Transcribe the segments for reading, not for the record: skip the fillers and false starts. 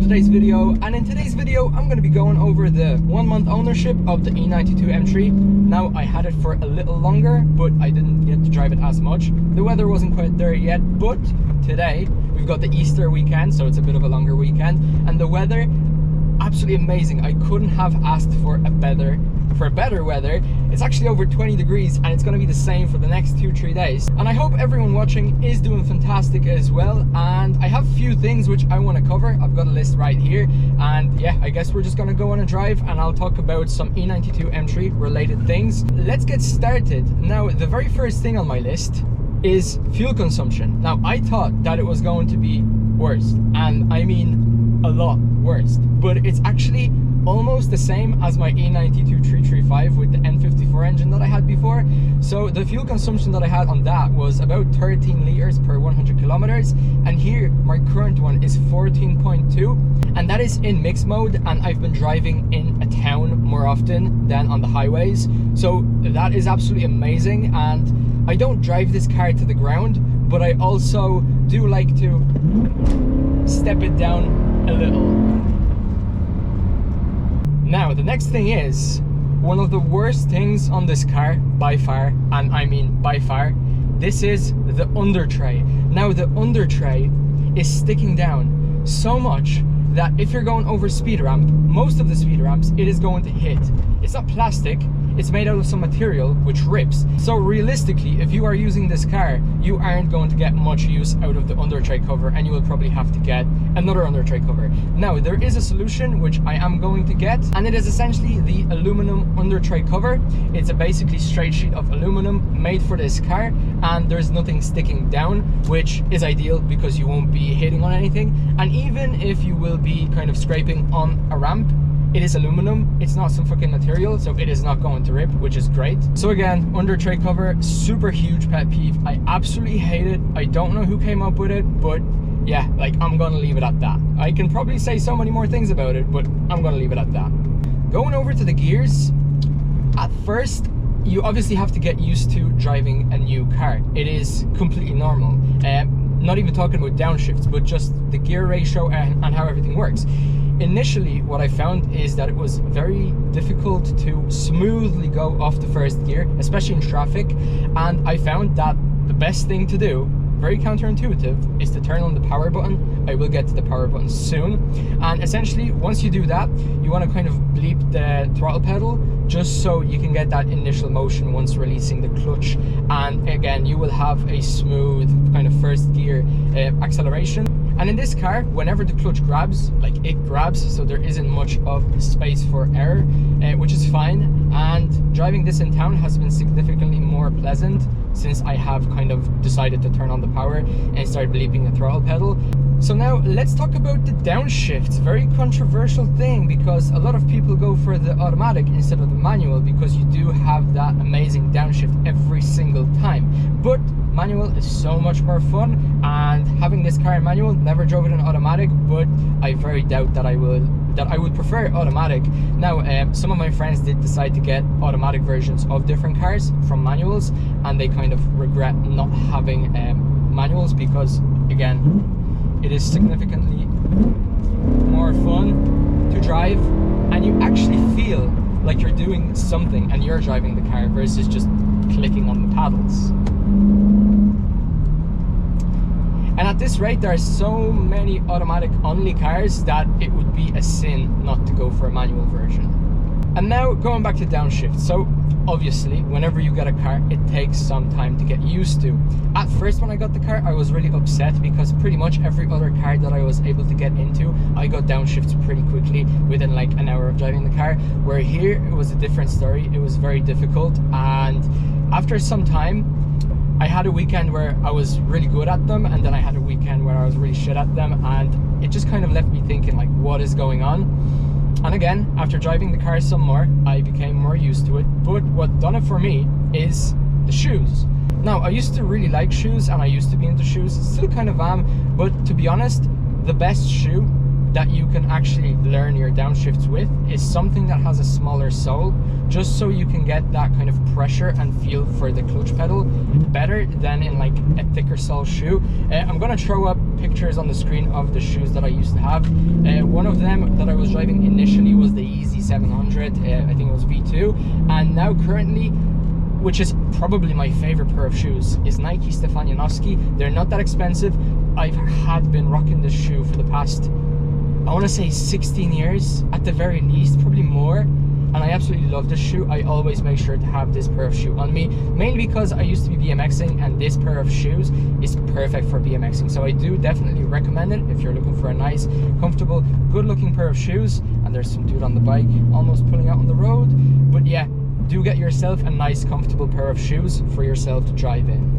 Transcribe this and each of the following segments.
today's video, and in today's video I'm going to be going over the 1 month ownership of the E92 M3. Now I had it for a little longer, but I didn't get to drive it as much. The weather wasn't quite there yet, but today we've got the Easter weekend, so it's a bit of a longer weekend, and the weather, absolutely amazing. I couldn't have asked for better weather. It's actually over 20 degrees and it's going to be the same for the next 2-3 days, and I hope everyone watching is doing fantastic as well. And I have a few things which I want to cover. I've got a list right here, and yeah, I guess we're just going to go on a drive and I'll talk about some E92 M3 related things. Let's get started. Now, the very first thing on my list is fuel consumption. Now, I thought that it was going to be worse, and I mean a lot worse, but it's actually almost the same as my E92 335 with the N54 engine that I had before. So the fuel consumption that I had on that was about 13 liters per 100 kilometers, and here my current one is 14.2, and that is in mixed mode, and I've been driving in a town more often than on the highways, so that is absolutely amazing. And I don't drive this car to the ground, but I also do like to step it down a little. Now, the next thing is one of the worst things on this car by far, and I mean by far, this is the Undertray. Now, the Undertray is sticking down so much that if you're going over speed ramp, most of the speed ramps, it is going to hit. It's not plastic, it's made out of some material which rips. So realistically, if you are using this car, you aren't going to get much use out of the Undertray cover, and you will probably have to get another Undertray cover. Now, there is a solution which I am going to get, and it is essentially the aluminum Undertray cover. It's a basically straight sheet of aluminum made for this car, and there's nothing sticking down, which is ideal because you won't be hitting on anything. And even if you will be kind of scraping on a ramp, it is aluminum, it's not some fucking material, so it is not going to rip, which is great. So again, Undertray cover, super huge pet peeve. I absolutely hate it. I don't know who came up with it, but yeah, like, I'm gonna leave it at that. I can probably say so many more things about it, but I'm gonna leave it at that. Going over to the gears, at first, you obviously have to get used to driving a new car. It is completely normal. Not even talking about downshifts, but just the gear ratio and how everything works. Initially, what I found is that it was very difficult to smoothly go off the first gear, especially in traffic, and I found that the best thing to do, very counterintuitive, is to turn on the power button. I will get to the power button soon, and essentially once you do that, you want to kind of bleep the throttle pedal just so you can get that initial motion once releasing the clutch, and again you will have a smooth kind of first gear acceleration. And in this car, whenever the clutch grabs, like, it grabs, so there isn't much of space for error, which is fine. And driving this in town has been significantly more pleasant since I have kind of decided to turn on the power and start bleeping the throttle pedal. So now let's talk about the downshifts. Very controversial thing, because a lot of people go for the automatic instead of the manual, because you do have that amazing downshift every single time. But manual is so much more fun, and having this car in manual, never drove it in automatic, but I very doubt that I would prefer automatic. Now, some of my friends did decide to get automatic versions of different cars from manuals, and they kind of regret not having manuals, because again, it is significantly more fun to drive, and you actually feel like you're doing something and you're driving the car versus just clicking on the paddles. And at this rate, there are so many automatic only cars that it would be a sin not to go for a manual version. And now going back to downshift. So obviously, whenever you get a car, it takes some time to get used to. At first, when I got the car, I was really upset because pretty much every other car that I was able to get into, I got downshifts pretty quickly within like an hour of driving the car. Where here, it was a different story. It was very difficult, and after some time, I had a weekend where I was really good at them, and then I had a weekend where I was really shit at them, and it just kind of left me thinking, like, what is going on? And again, after driving the car some more, I became more used to it. But what done it for me is the shoes. Now, I used to really like shoes, and I used to be into shoes, still kind of am, but to be honest, the best shoe that you can actually learn your downshifts with is something that has a smaller sole. just so you can get that kind of pressure and feel for the clutch pedal better than in like a thicker sole shoe. I'm gonna throw up pictures on the screen of the shoes that I used to have. One of them that I was driving initially was the EDC 700, I think it was V2, and now currently, which is probably my favorite pair of shoes, is Nike Stefanianowski. They're not that expensive. I've been rocking this shoe for the past, I want to say 16 years at the very least, probably more, and I absolutely love this shoe. I always make sure to have this pair of shoe on me, mainly because I used to be BMXing, and this pair of shoes is perfect for BMXing. So I do definitely recommend it if you're looking for a nice, comfortable, good looking pair of shoes. And there's some dude on the bike almost pulling out on the road, but yeah, do get yourself a nice comfortable pair of shoes for yourself to drive in.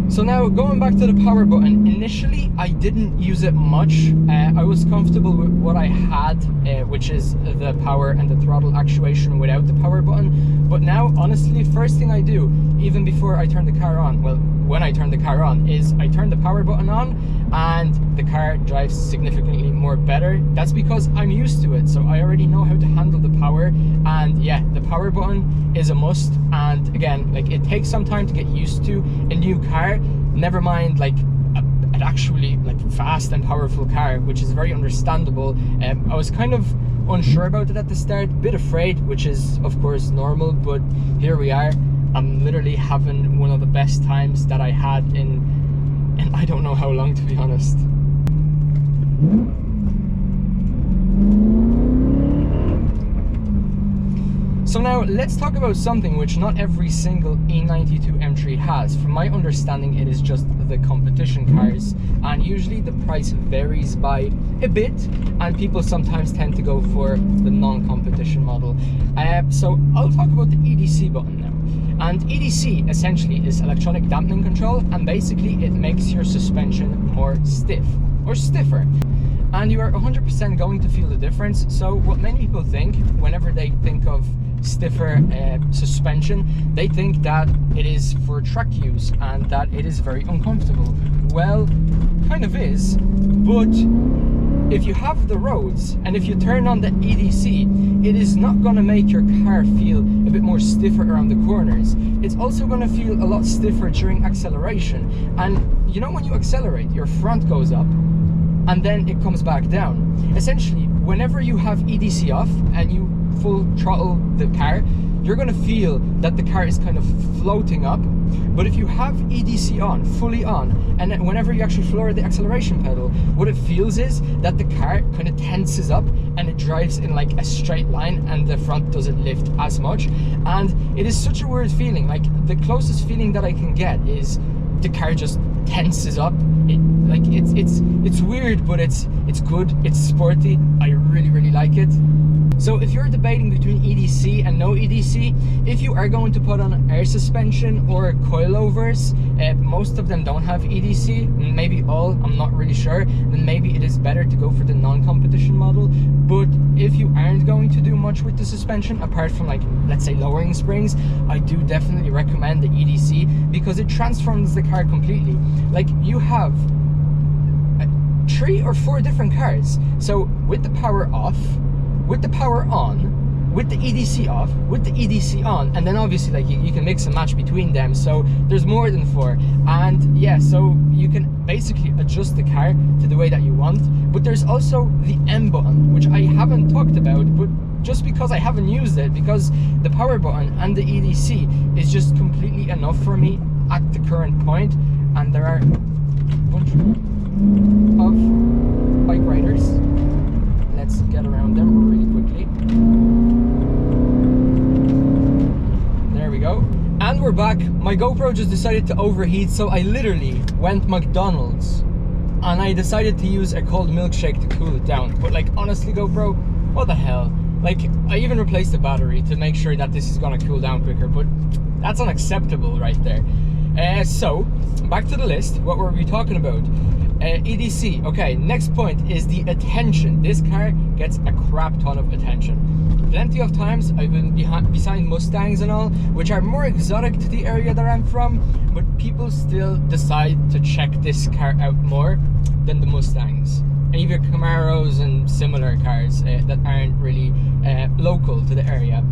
So now going back to the power button, initially I didn't use it much. I was comfortable with what I had, which is the power and the throttle actuation without the power button. But now, honestly, first thing I do, even before I turn the car on, well, when I turn the car on, is I turn the power button on, and the car drives significantly more better. That's because I'm used to it, so I already know how to handle the power. And yeah, the power button is a must. And again, like, it takes some time to get used to a new car, never mind like an actually like fast and powerful car, which is very understandable. I was kind of unsure about it at the start, a bit afraid, which is of course normal, but here we are. I'm literally having one of the best times that I had in I don't know how long, to be honest. So now let's talk about something which not every single E92 M3 has. From my understanding, it is just the competition cars, and usually the price varies by a bit, and people sometimes tend to go for the non-competition model. So I'll talk about the EDC button now. And EDC essentially is electronic dampening control, and basically it makes your suspension more stiff or stiffer. And you are 100% going to feel the difference. So what many people think whenever they think of stiffer suspension, they think that it is for track use and that it is very uncomfortable. Well, kind of is, but if you have the roads and if you turn on the EDC, it is not going to make your car feel a bit more stiffer around the corners. It's also going to feel a lot stiffer during acceleration. And you know, when you accelerate, your front goes up and then it comes back down. Essentially, whenever you have EDC off and you full throttle the car, you're going to feel that the car is kind of floating up. But if you have EDC on, fully on, and then whenever you actually floor the acceleration pedal, what it feels is that the car kind of tenses up and it drives in like a straight line, and the front doesn't lift as much. And it is such a weird feeling. Like, the closest feeling that I can get is the car just tenses up. It's weird, but it's good, it's sporty. I really like it. So if you're debating between EDC and no EDC, if you are going to put on air suspension or coilovers, most of them don't have EDC, maybe all, I'm not really sure, then maybe it is better to go for the non-competition model. But if you aren't going to do much with the suspension, apart from, like, let's say lowering springs, I do definitely recommend the EDC, because it transforms the car completely. Like, you have 3 or 4 different cars. So with the power off, with the power on, with the EDC off, with the EDC on, and then obviously like you can mix and match between them, so there's more than 4. And yeah, so you can basically adjust the car to the way that you want. But there's also the M button, which I haven't talked about, but just because I haven't used it, because the power button and the EDC is just completely enough for me at the current point. And there are a bunch of bike riders. Let's get around them really quickly. There we go. And we're back. My GoPro just decided to overheat, so I literally went McDonald's and I decided to use a cold milkshake to cool it down. But like, honestly, GoPro, what the hell? Like, I even replaced the battery to make sure that this is gonna cool down quicker, but that's unacceptable right there. So back to the list. What were we talking about? EDC. Okay, next point is the attention. This car gets a crap ton of attention. Plenty of times I've been behind Mustangs and all, which are more exotic to the area that I'm from, but people still decide to check this car out more than the Mustangs, and even Camaros and similar cars that aren't really local to the area.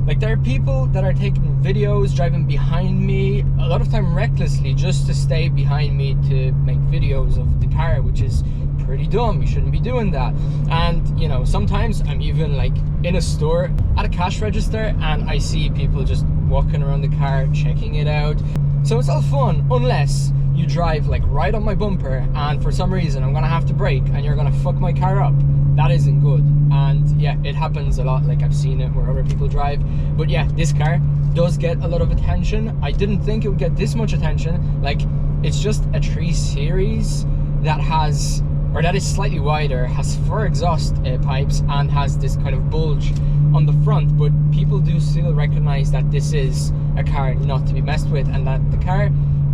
Like, there are people that are taking videos, driving behind me, a lot of time recklessly, just to stay behind me to make videos of the car, which is pretty dumb. You shouldn't be doing that. And you know, sometimes I'm even like in a store at a cash register and I see people just walking around the car, checking it out. So it's all fun, unless you drive like right on my bumper and for some reason I'm gonna have to brake and you're gonna fuck my car up. That isn't good. And yeah, it happens a lot. Like, I've seen it where other people drive. But yeah, this car does get a lot of attention. I didn't think it would get this much attention. Like, it's just a 3 Series that has, or that is slightly wider, has 4 exhaust pipes and has this kind of bulge on the front, but people do still recognize that this is a car not to be messed with, and that the car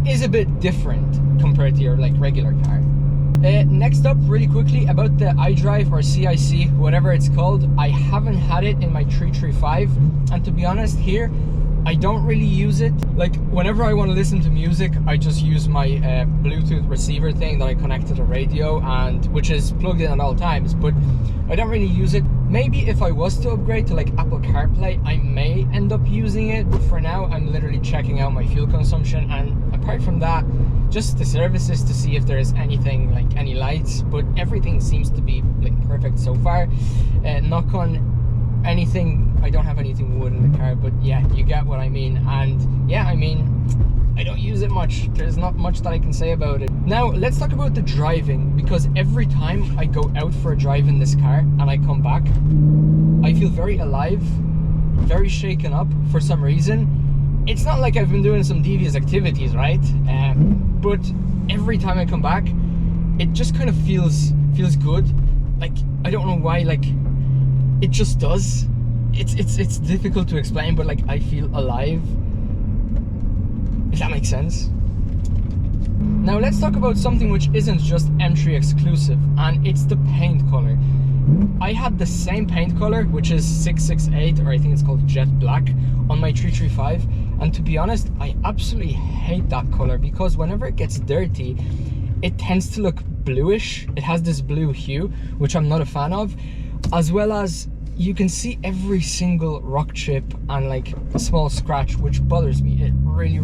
is a bit different compared to your like regular car. Next up, really quickly, about the iDrive or CIC, whatever it's called. I haven't had it in my 335, and to be honest here, I don't really use it. Like, whenever I want to listen to music, I just use my Bluetooth receiver thing that I connect to the radio, and which is plugged in at all times, but I don't really use it. Maybe if I was to upgrade to like Apple CarPlay, I may end up using it, but for now I'm literally checking out my fuel consumption, and apart from that, just the services to see if there's anything like any lights, but everything seems to be like perfect so far. Knock on anything, I don't have anything wood in the car, but yeah, you get what I mean. And yeah, I mean, I don't use it much. There's not much that I can say about it. Now let's talk about the driving, because every time I go out for a drive in this car and I come back, I feel very alive, very shaken up for some reason. It's not like I've been doing some devious activities, right? But every time I come back, it just kind of feels good. Like, I don't know why, like, it just does. It's difficult to explain, but like, I feel alive, if that makes sense. Now let's talk about something which isn't just M3 exclusive, and it's the paint color. I had the same paint color, which is 668, or I think it's called Jet Black, on my 335, and to be honest, I absolutely hate that color, because whenever it gets dirty, it tends to look bluish. It has this blue hue, which I'm not a fan of, as well as you can see every single rock chip and like a small scratch, which bothers me. It really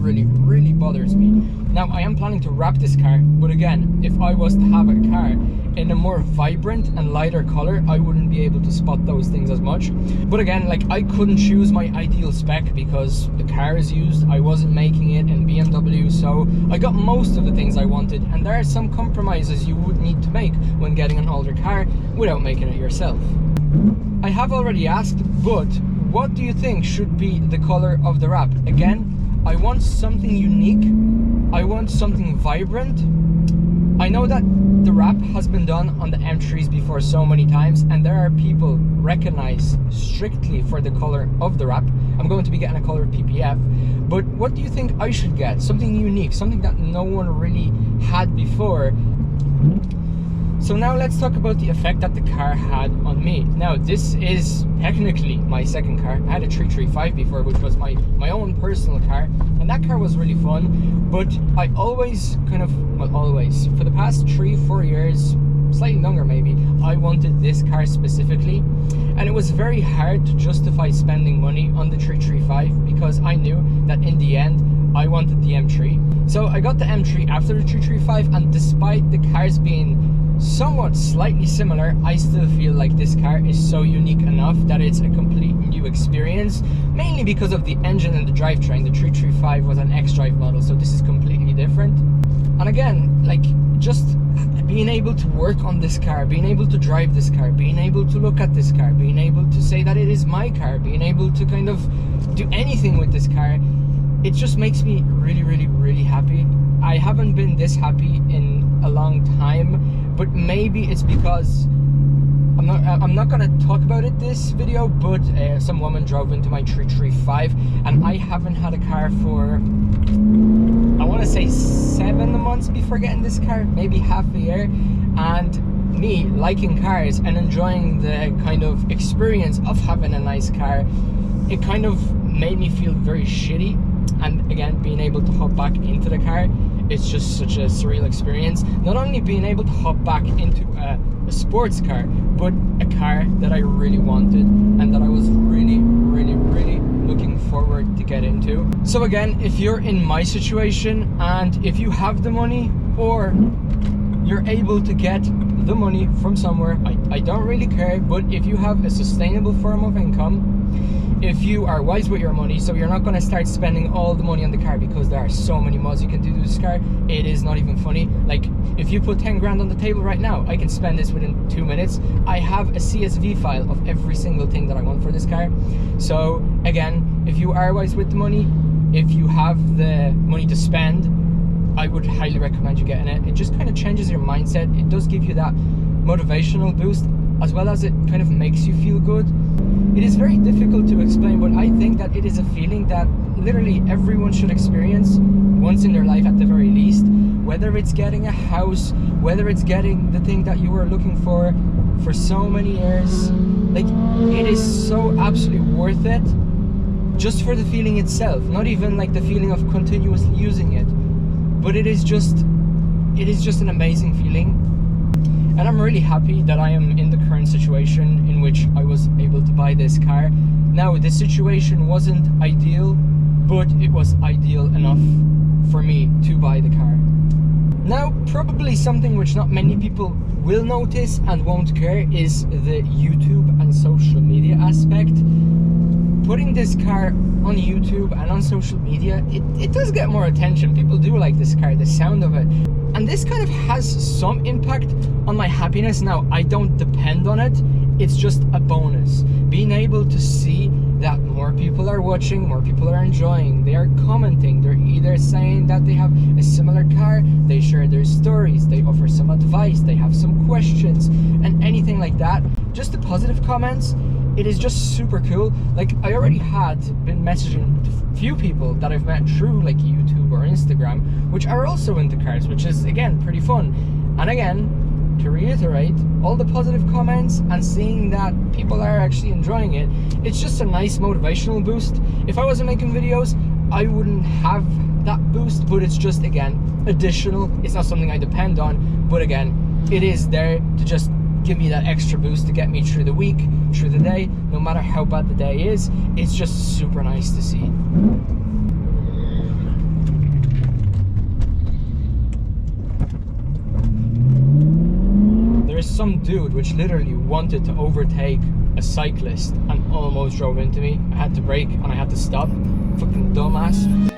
bothers me. Now I am planning to wrap this car, but again, if I was to have a car in a more vibrant and lighter color, I wouldn't be able to spot those things as much. But again, like, I couldn't choose my ideal spec because the car is used. I wasn't making it in BMW, so I got most of the things I wanted, and there are some compromises you would need to make when getting an older car without making it yourself. I have already asked, but what do you think should be the color of the wrap? Again, I want something unique. I want something vibrant. I know that the wrap has been done on the M3s before so many times, and there are people recognized strictly for the color of the wrap. I'm going to be getting a colored PPF, but what do you think I should get? Something unique, something that no one really had before. So now let's talk about the effect that the car had on me. Now this is technically my second car. I had a 335 before, which was my own personal car, and that car was really fun, but I always kind of, well, always, for the past 3-4 years, slightly longer maybe, I wanted this car specifically, and it was very hard to justify spending money on the 335 because I knew that in the end I wanted the M3. So I got the M3 after the 335, and despite the cars being somewhat slightly similar, I still feel like this car is so unique enough that it's a complete new experience, mainly because of the engine and the drivetrain. The 335 was an X-Drive model, so this is completely different. And again, like, just being able to work on this car, being able to drive this car, being able to look at this car, being able to say that it is my car, being able to kind of do anything with this car, it just makes me really happy. I haven't been this happy in a long time, but maybe it's because I'm not gonna talk about it this video, but some woman drove into my 335, and I haven't had a car for, I want to say 7 months before getting this car, maybe half a year. And me liking cars and enjoying the kind of experience of having a nice car, it kind of made me feel very shitty. And again, being able to hop back into the car, it's just such a surreal experience. Not only being able to hop back into a sports car, but a car that I really wanted and that I was really forward to get into. So again, if you're in my situation and if you have the money or you're able to get the money from somewhere, I don't really care, but if you have a sustainable form of income, if you are wise with your money, so you're not going to start spending all the money on the car, because there are so many mods you can do to this car, it is not even funny. Like, if you put 10 grand on the table right now, I can spend this within 2 minutes. I have a CSV file of every single thing that I want for this car. So again, if you are wise with the money, if you have the money to spend, I would highly recommend you getting it. It just kind of changes your mindset. It does give you that motivational boost, as well as it kind of makes you feel good. It is very difficult to explain, but I think that it is a feeling that literally everyone should experience once in their life at the very least. Whether it's getting a house, whether it's getting the thing that you were looking for so many years, like, it is so absolutely worth it just for the feeling itself, not even like the feeling of continuously using it, but it is just an amazing feeling. And I'm really happy that I am in the current situation in which I was able to buy this car. Now, this situation wasn't ideal, but it was ideal enough for me to buy the car. Now, probably something which not many people will notice and won't care is the YouTube and social media aspect. Putting this car on YouTube and on social media, it does get more attention. People do like this car, the sound of it. And this kind of has some impact on my happiness. Now, I don't depend on it. It's just a bonus. Being able to see that more people are watching, more people are enjoying, they are commenting, they're either saying that they have a similar car, they share their stories, they offer some advice, they have some questions, and anything like that. Just the positive comments, it is just super cool. Like, I already had been messaging a few people that I've met through like YouTube or Instagram, which are also into cars, which is again pretty fun. And again, to reiterate, all the positive comments and seeing that people are actually enjoying it, it's just a nice motivational boost. If I wasn't making videos, I wouldn't have that boost, but it's just, again, additional. It's not something I depend on, but again, it is there to just give me that extra boost to get me through the week, through the day, no matter how bad the day is. It's just super nice to see. There is some dude which literally wanted to overtake a cyclist and almost drove into me. I had to brake and I had to stop. Fucking dumbass.